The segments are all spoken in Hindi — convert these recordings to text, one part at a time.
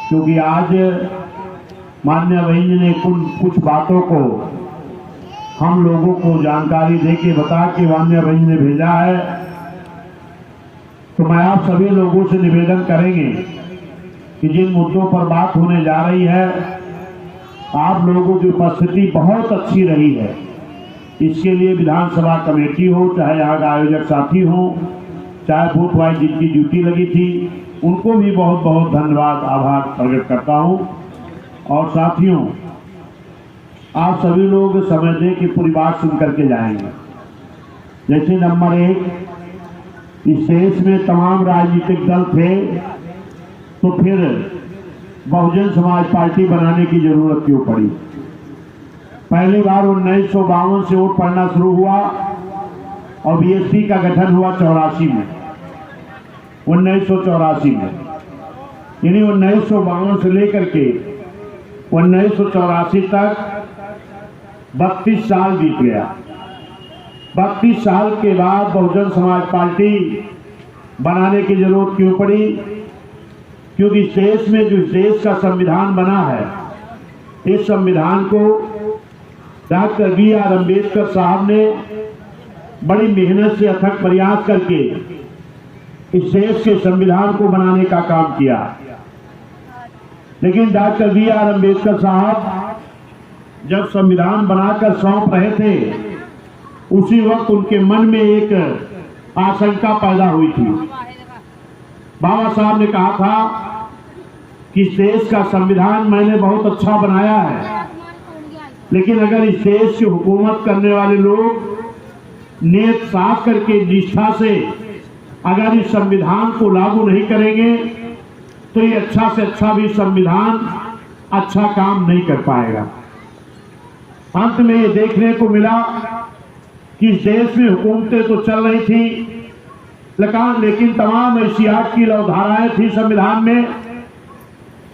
क्योंकि आज माननीय बहन जी ने कुछ बातों को हम लोगों को जानकारी देके बता के माननीय बहन जी ने भेजा है। तो मैं आप सभी लोगों से निवेदन करेंगे कि जिन मुद्दों पर बात होने जा रही है, आप लोगों की उपस्थिति बहुत अच्छी रही है। इसके लिए विधानसभा कमेटी हो, चाहे यहाँ का आयोजक साथी हो, चाहे बूथ वाइज जिनकी ड्यूटी लगी थी, उनको भी बहुत बहुत धन्यवाद, आभार प्रकट करता हूँ। और साथियों, आप सभी लोग समय दें कि पूरी बात सुन करके जाएंगे। जैसे नंबर 1, इस देश में तमाम राजनीतिक दल थे, तो फिर बहुजन समाज पार्टी बनाने की जरूरत क्यों पड़ी? पहली बार 1952 से वोट पड़ना शुरू हुआ और बीएसपी का गठन हुआ 84 में, 1984 में। यानी 1952 से लेकर के 1984 तक 32 साल बीत गया। 32 साल के बाद बहुजन समाज पार्टी बनाने की जरूरत क्यों पड़ी? क्योंकि इस देश में जो देश का संविधान बना है, इस संविधान को डॉक्टर B.R. अम्बेडकर साहब ने बड़ी मेहनत से अथक प्रयास करके इस देश के संविधान को बनाने का काम किया। लेकिन डॉक्टर B.R. अम्बेडकर साहब जब संविधान बनाकर सौंप रहे थे, उसी वक्त उनके मन में एक आशंका पैदा हुई थी। बाबा साहब ने कहा था कि इस देश का संविधान मैंने बहुत अच्छा बनाया है, लेकिन अगर इस देश की हुकूमत करने वाले लोग नियत साफ करके निष्ठा से अगर इस संविधान को लागू नहीं करेंगे, तो ये अच्छा से अच्छा भी संविधान अच्छा काम नहीं कर पाएगा। अंत में ये देखने को मिला कि इस देश में हुकूमतें तो चल रही थी, लेकिन तमाम ऐसी आठ की अवधारणाएं थी संविधान में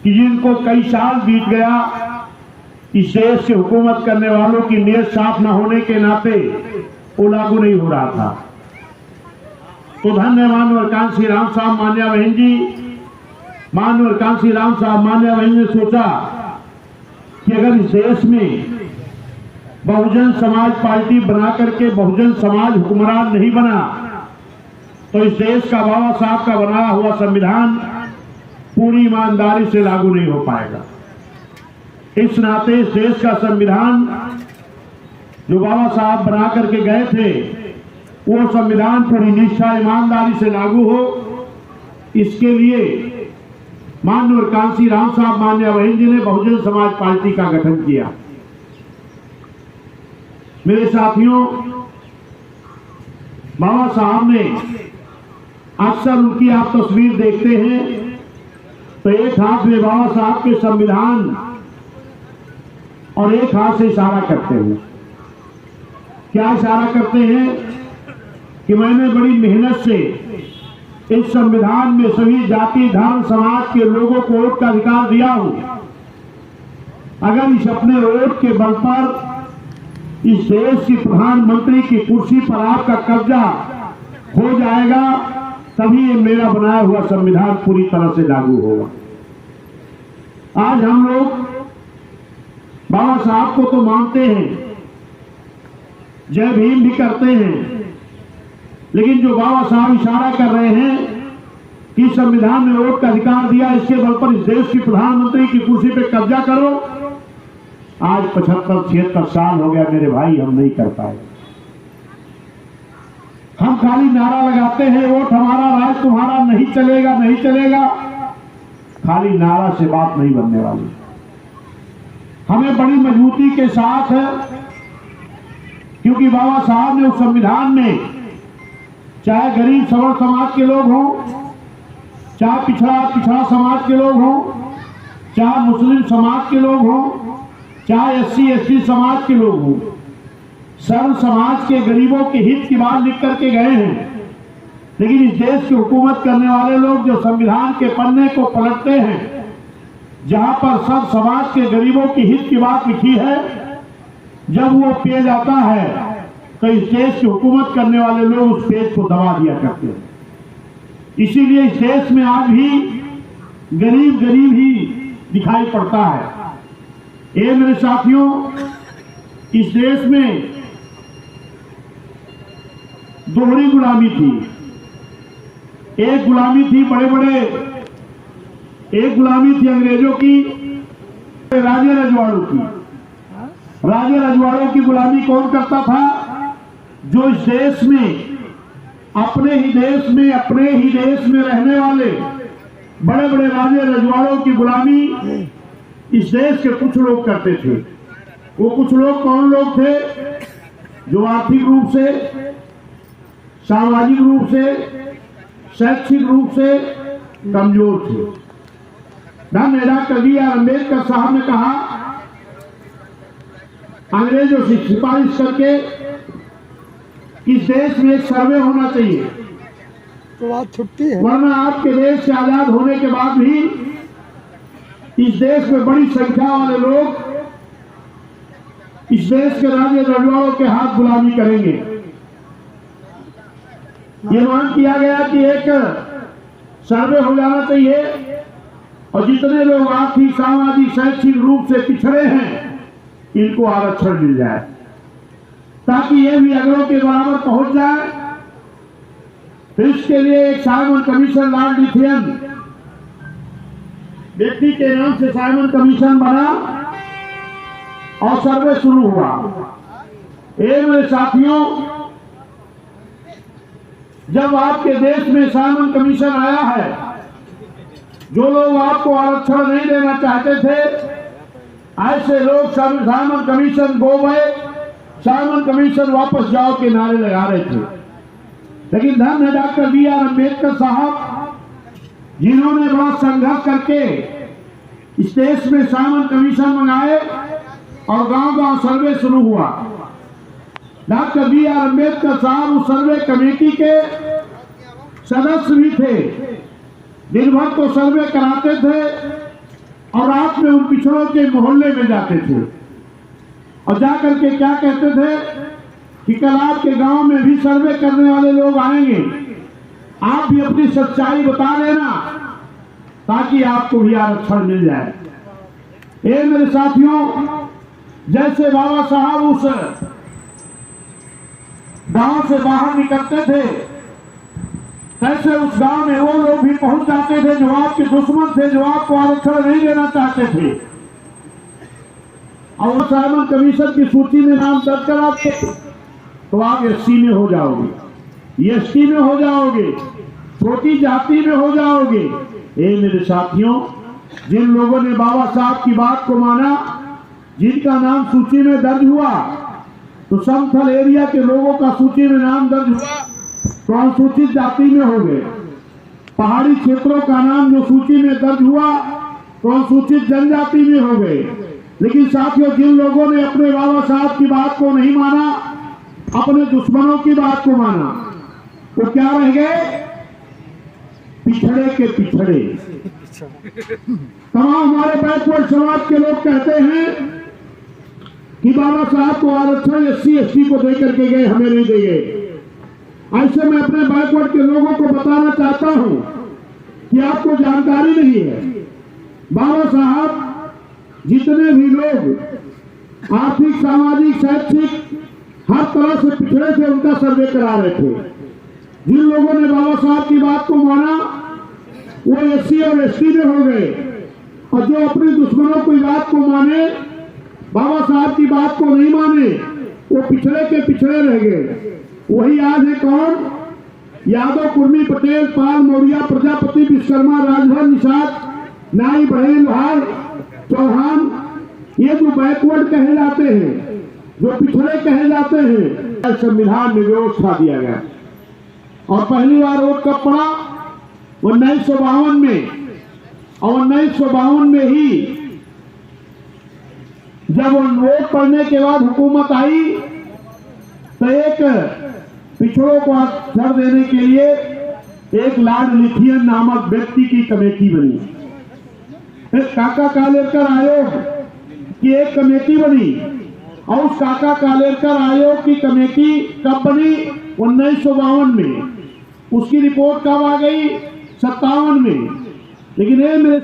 कि जिनको कई साल बीत गया, इस देश की हुकूमत करने वालों की नीयत साफ न होने के नाते वो लागू नहीं हो रहा था। तो धन्य मानवर कांसी राम साहब मान्या बहन जी, मानवर कांसी राम साहब मान्या बहन ने सोचा कि अगर इस देश में बहुजन समाज पार्टी बना करके बहुजन समाज हुक्मरान नहीं बना, तो इस देश का बाबा साहब का बनाया हुआ संविधान पूरी ईमानदारी से लागू नहीं हो पाएगा। इस नाते इस देश का संविधान जो बाबा साहब बना करके गए थे, वो संविधान पूरी निष्ठा ईमानदारी से लागू हो, इसके लिए माननीय कांसी राम साहब मान्या बहन जी ने बहुजन समाज पार्टी का गठन किया। मेरे साथियों, बाबा साहब ने अक्सर उनकी आप तस्वीर देखते हैं तो एक हाथ में बाबा साहब के संविधान और एक हाथ से इशारा करते हैं। क्या इशारा करते हैं कि मैंने बड़ी मेहनत से इस संविधान में सभी जाति धर्म समाज के लोगों को वोट का अधिकार दिया हूं। अगर इस अपने वोट के बल पर इस देश की प्रधानमंत्री की कुर्सी पर आपका कब्जा हो जाएगा, तभी ये मेरा बनाया हुआ संविधान पूरी तरह से लागू होगा। आज हम लोग बाबा साहब को तो मानते हैं, जय भीम भी करते हैं, लेकिन जो बाबा साहब इशारा कर रहे हैं कि संविधान में वोट का अधिकार दिया, इसके बल पर इस देश की प्रधानमंत्री की कुर्सी पे कब्जा करो, आज 75-76 साल हो गया मेरे भाई, हम नहीं कर पाए। हम खाली नारा लगाते हैं, वोट हमारा राज तुम्हारा, नहीं चलेगा नहीं चलेगा। खाली नारा से बात नहीं बनने वाली। हमें बड़ी मजबूती के साथ है, क्योंकि बाबा साहब ने उस संविधान में चाहे गरीब सवर्ण समाज के लोग हों, चाहे पिछड़ा समाज के लोग हों, चाहे मुस्लिम समाज के लोग हों, चाहे SC/ST समाज के लोग हों, सर्व समाज के गरीबों के हित की बात लिख करके गए हैं। लेकिन इस देश की हुकूमत करने वाले लोग जो संविधान के पन्ने को पलटते हैं, जहां पर सब समाज के गरीबों की हित की बात लिखी है, जब वो पेज आता है तो इस देश की हुकूमत करने वाले लोग उस पेज को दबा दिया करते हैं। इसीलिए इस देश में आज भी गरीब ही दिखाई पड़ता है। ये मेरे साथियों, इस देश में दोहरी गुलामी थी। एक गुलामी थी एक गुलामी थी अंग्रेजों की, राजे रजवाड़ों की। राजे रजवाड़ों की गुलामी कौन करता था? जो इस देश में अपने ही देश में रहने वाले बड़े बड़े राजे रजवाड़ों की गुलामी इस देश के कुछ लोग करते थे। वो कुछ लोग कौन लोग थे? जो आर्थिक रूप से, सामाजिक रूप से, शैक्षिक रूप से कमजोर थे। धन्य डॉक्टर B.R. अम्बेडकर साहब ने कहा, अंग्रेजों से सिफारिश करके इस देश में एक सर्वे होना चाहिए, तो बात छुट्टी है, वरना आपके देश से आजाद होने के बाद भी इस देश में बड़ी संख्या वाले लोग इस देश के राजे रजवाड़ों के हाथ गुलामी करेंगे। ये मांग किया गया कि एक सर्वे हो जाना चाहिए और जितने लोग आर्थिक, सामाजिक, शैक्षिक रूप से पिछड़े हैं इनको आरक्षण मिल जाए, ताकि ये भी अगलों के बराबर पहुंच जाए। तो इसके लिए एक साइमन कमीशन, लॉर्ड लिथियन व्यक्ति के नाम से साइमन कमीशन बना और सर्वे शुरू हुआ। मेरे साथियों, जब आपके देश में साइमन कमीशन आया है, जो लोग आपको आरक्षण नहीं देना चाहते थे, ऐसे लोग Simon commission go back, Simon commission वापस जाओ के नारे लगा रहे थे। लेकिन धन्य डॉक्टर B.R. अम्बेडकर साहब, जिन्होंने बड़ा संघर्ष करके इस देश में साइमन कमीशन मंगाए और गांव-गांव सर्वे शुरू हुआ। Doctor B.R. अम्बेडकर साहब उस सर्वे कमेटी के सदस्य भी थे। दिन भर तो सर्वे कराते थे और रात में उन पिछड़ों के मोहल्ले में जाते थे और जाकर के क्या कहते थे कि कल आपके गांव में भी सर्वे करने वाले लोग आएंगे, आप भी अपनी सच्चाई बता देना ताकि आपको भी आरक्षण मिल जाए। ये मेरे साथियों, जैसे बाबा साहब उस गांव से बाहर निकलते थे, तैसे उस गांव में वो लोग भी पहुंच जाते थे जो आपके दुश्मन थे, जो आपको आरक्षण नहीं देना चाहते थे, और साइमन कमीशन की सूची में नाम दर्ज कराते तो आप SC में हो जाओगे, ST में हो जाओगे, छोटी जाति में हो जाओगे। ये मेरे साथियों, जिन लोगों ने बाबा साहब की बात को माना, जिनका नाम सूची में दर्ज हुआ, तो समतल एरिया के लोगों का सूची में नाम दर्ज हुआ तो अनुसूचित जाति में हो गए। पहाड़ी क्षेत्रों का नाम जो सूची में दर्ज हुआ तो अनुसूचित जनजाति में हो गए। लेकिन साथियों, जिन लोगों ने अपने बाबा साहब की बात को नहीं माना, अपने दुश्मनों की बात को माना, वो क्या रह गए? पिछड़े के पिछड़े। तमाम हमारे बैकवर्ड समाज के लोग कहते हैं कि बाबा साहब को आरक्षण SC ST को दे करके गए, हमें नहीं दे गए। ऐसे मैं अपने बैकवर्ड के लोगों को बताना चाहता हूं कि आपको जानकारी नहीं है। बाबा साहब जितने भी लोग आर्थिक, सामाजिक, शैक्षिक हर तरह से पिछड़े थे, उनका सर्वे करा रहे थे। जिन लोगों ने बाबा साहब की बात को माना वो SC और ST में हो गए, और जो अपने दुश्मनों की बात को माने, बाबा साहब की बात को नहीं माने, वो पिछड़े के पिछड़े रह गए। वही आज है कौन? यादव, कुर्मी, पटेल, पाल, मौर्य, प्रजापति, विश्वकर्मा, राजभर, निषाद, नाई, बढ़ई, लोहार, चौहान, ये जो बैकवर्ड कहे जाते हैं, जो पिछड़े कहे जाते हैं, संविधान में व्यवस्था दिया गया। और पहली बार वोट कब पड़ा? 1952 में। और 1952 में ही जब वोट पड़ने के बाद हुकूमत आई तो एक पिछड़ों को आरक्षण देने के लिए एक लॉर्ड लिथियन नामक व्यक्ति की कमेटी बनी। एक काका कालेलकर आयोग की एक कमेटी बनी, और उस काका कालेलकर आयोग की कमेटी कब बनी? 1952 में। उसकी रिपोर्ट कब आ गई? 57 में। लेकिन ये मेरे